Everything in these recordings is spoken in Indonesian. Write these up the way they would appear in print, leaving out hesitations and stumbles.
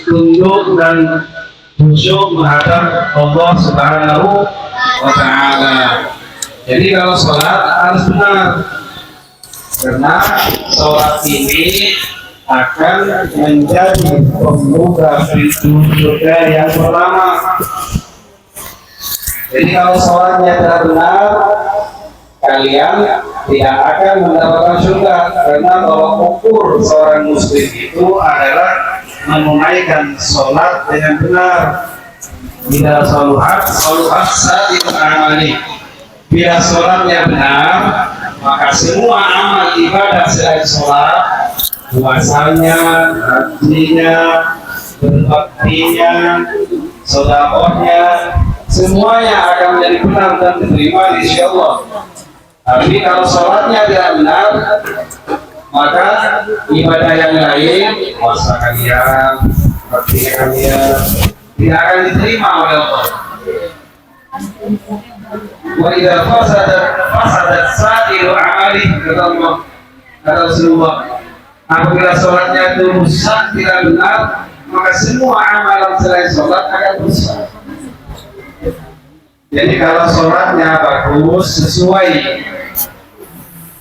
tunduk dan khusyuk menghadap Allah Subhanahu wa Ta'ala. Jadi kalau sholat harus benar, karena sholat ini akan menjadi pembuka pintu surga yang pertama. Jadi kalau sholatnya tidak benar, kalian tidak akan mendapatkan surga, karena bahwa ukur seorang muslim itu adalah menunaikan sholat dengan benar. Bila sholat sadiq amali. Bila sholatnya benar, maka semua amal ibadah selain sholat, puasanya, hajinya, berbaktinya, sedekahnya, semuanya akan menjadi benar dan diterima insya Allah. Tapi kalau sholatnya tidak benar, maka ibadah yang lain, puasa kalian, bakti kalian, tidak akan diterima oleh Allah. Wa idza fasadat sa'iru amali, kata Allah, kata Rasulullah, apabila sholatnya itu rusak, tidak benar, maka semua amalan selain sholat akan rusak. Jadi kalau sholatnya bagus, sesuai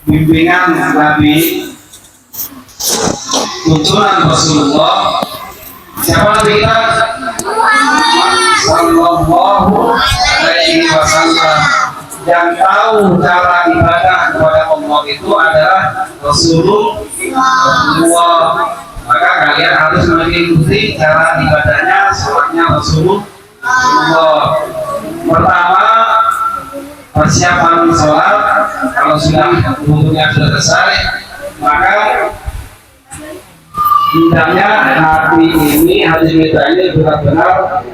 bimbingan Nabi, tuntunan Rasulullah, siapa Nabi kita? Sallallahu alaihi wasallam. Yang tahu cara ibadah kepada Allah itu adalah Rasulullah. Maka kalian harus mengikuti cara ibadahnya, sholatnya Rasulullah. Pertama, persiapan sholat. Kalau sudah wudhunya sudah selesai, maka hendaknya hati ini, hati kita ini benar-benar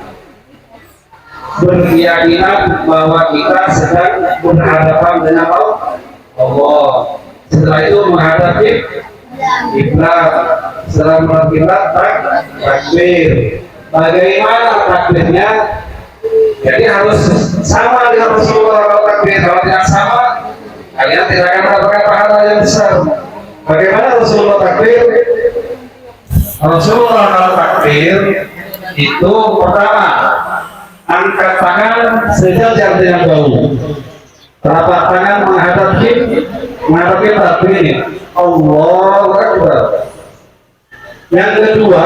berkeyakinan bahwa kita sedang berhadapan dengan Allah. Setelah itu menghadap kiblat. Setelah menghadap kiblat, takbir. Bagaimana takbirnya? Jadi harus sama dengan Rasulullah. Kalau takbir, kalau tidak sama, kalian tidak akan mendapatkan pahala yang besar. Bagaimana Rasulullah takbir? Rasulullah kalau takbir itu pertama, angkat tangan sejajar dengan bahu, telapak tangan menghadap kiblat begini, Allahu Akbar. Yang kedua,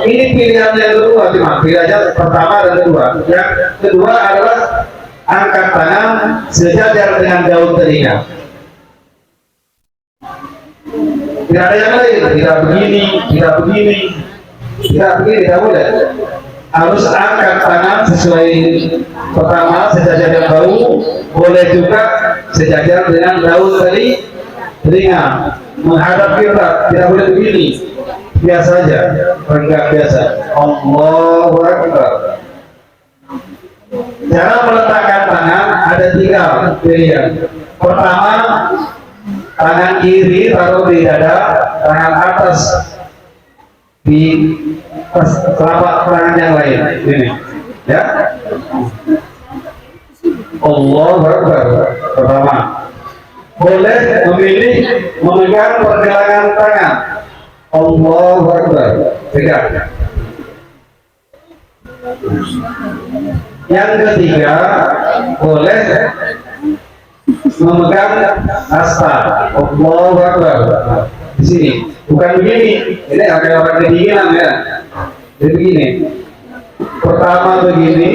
ini pilihan yang kedua, cuma pilihan pertama dan kedua. Yang kedua adalah angkat tangan sejajar dengan daun telinga. Tidak ada yang lain, tidak begini, tidak begini, tidak boleh. Harus angkat tangan sesuai, pertama sejajar dengan bau, boleh juga sejajar dengan daun telinga, menghadap kiblat, tidak boleh begini, biasa saja, tegak biasa. Allahu Akbar. Cara meletakkan tangan ada 3 pilihan. Pertama, tangan kiri taruh di dada, tangan atas di telapak tangan yang lain, ini, ya. Allahu Akbar. Pertama, boleh memilih memegang pergelangan tangan. Allahu Akbar. Pegang. Yang ketiga, boleh memegang hasta. Allahu Akbar. Di sini, bukan begini. Ini agak orang kedinginan ya. Jadi begini. Pertama begini.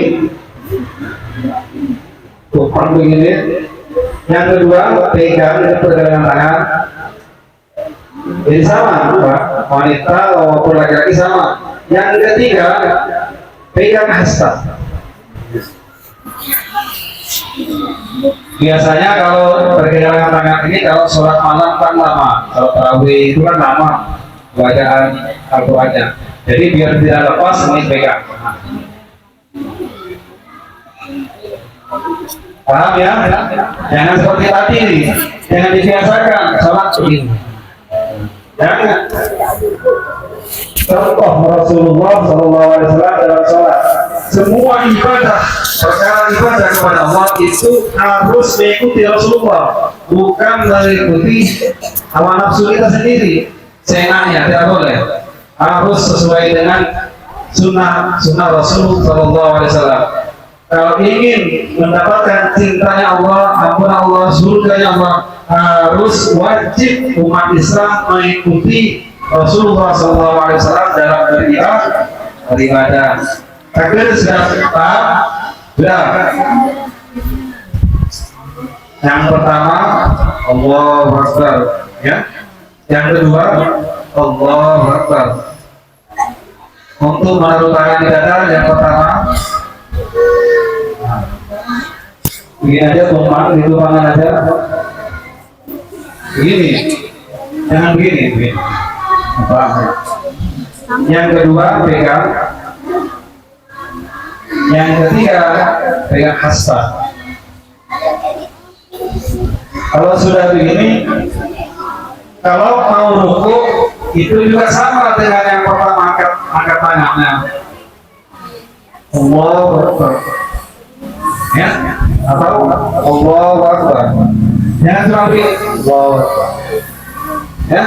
Tumpang begini. Yang kedua, pegang pergelangan tangan. Jadi sama, Pak. Wanita maupun laki-laki sama. Yang ketiga, pegang hasta. Biasanya kalau pergelangan tangan ini kalau sholat malam kan lama, kalau tarawih itu kan lama bacaan Al-Qur'annya. Jadi biar tidak lepas ini pegang. Paham ya? Jangan seperti tadi nih, jangan dibiasakan sholat begini. Jangan. Contoh Rasulullah SAW dalam sholat, semua ibadah, perkara ibadah kepada Allah itu harus mengikuti Rasulullah, bukan mengikuti hawa nafsu kita sendiri. Seenaknya tidak boleh. harus sesuai dengan sunnah Rasul Sallallahu Alaihi Wasallam. Kalau ingin mendapatkan cintanya Allah, ampunan Allah, surganya Allah, harus wajib umat Islam mengikuti Rasulullah Sallallahu Alaihi Wasallam dalam beribadah. Takbir sudah paham? Sudah. Yang pertama, Allahu Akbar, ya. Yang kedua, Allahu Akbar. Untuk menaruh tangan di dada, yang pertama, begini aja, tumpang, ditumpangan aja. Begini, jangan begini. Apa? Yang kedua, pegang. Yang ketiga, pegang hasbah. Kalau sudah begini, kalau mau ruku itu juga sama dengan yang pertama, angkat tangannya. Allahu Akbar. Ya, atau Allahu Akbar. Jangan cuma begini. Allahu Akbar. Ya,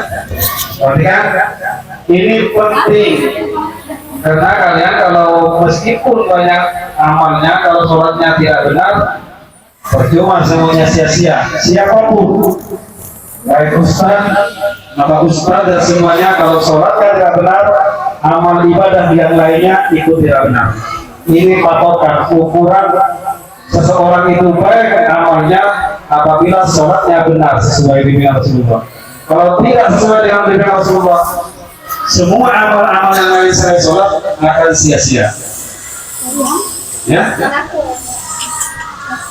perhatikan. Ini penting karena kalian kalau meskipun banyak amalnya, kalau sholatnya tidak benar, percuma semuanya sia-sia. Siapapun, baik ustaz, nama ustaz dan semuanya, kalau sholatnya tidak benar, amal ibadah yang lainnya ikut tidak benar. Ini patokan ukuran seseorang itu baik amalnya apabila sholatnya benar sesuai dengan Rasulullah. Kalau tidak sesuai dengan Rasulullah, semua amal-amal yang lain selain sholat akan sia-sia. Ya.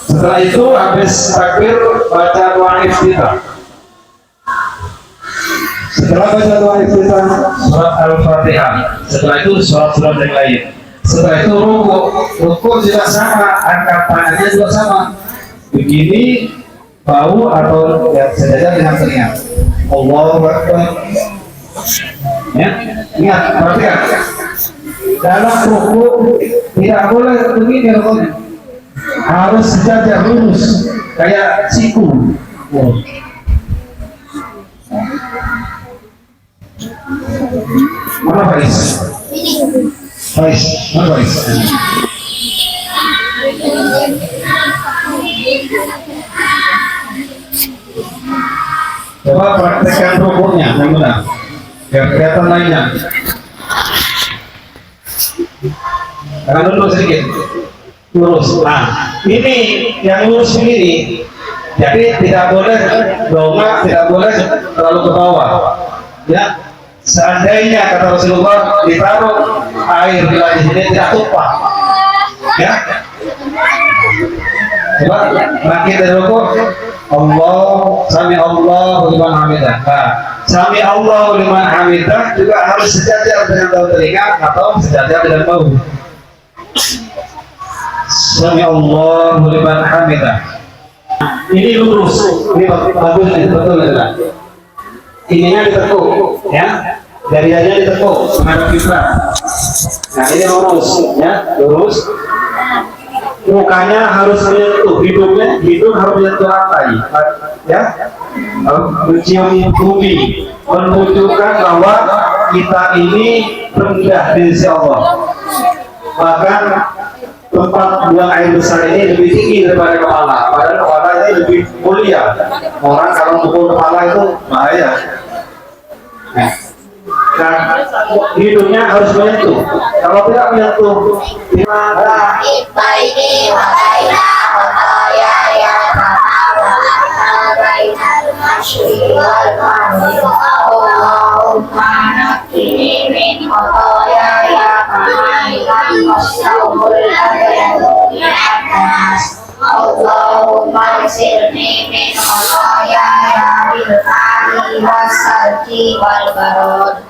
Setelah itu habis takbir baca doa iftitah. Setelah baca doa iftitah, surat Al-Fatihah. Setelah itu surat-surat yang lain. Setelah itu ruku juga sama, angkat tangannya juga sama. Begini bau atau ya, sejajar dengan telinga. Allahu Akbar. Ya, ingat, perhatikan. Dalam ruku tidak boleh begini rukunya. Harus sejajar lurus kayak siku. Mana Faiz? Faiz, mana Faiz? Coba praktekkan rukunya yang benar. Biar kelihatan lainnya. Karena dulu sedikit lurus. Nah, ini yang lurus begini. Jadi tidak boleh dongak, tidak boleh terlalu ke bawah. Ya, seandainya kata Rasulullah ditaruh air di sini tidak tumpah. Ya. Coba bangkit dari rukuk. Sami Allahu liman hamidah. Nah, Sami Allahu liman hamidah juga harus sejajar dengan bau telinga atau sejajar dengan bau. Sami Allahu liman hamidah. Ini lurus, ini bagus, ini betul tidak? Ininya ditekuk, ya, jari-jarinya ditekuk menghadap kiblat. Nah ini lurus, ya, lurus. Mukanya harus menyentuh, hidung harus menyentuh lantai, ya, mencium bumi, menunjukkan bahwa kita ini rendah di sisi Allah. Bahkan tempat buang air besar ini lebih tinggi daripada kepala, padahal kepala ini lebih mulia. Orang kalau mukul kepala itu bahaya. Dan hidungnya harus menyentuh. Kalau tidak menyentuh, Allahumma sirni min khataaya bil ali was salji wal barad.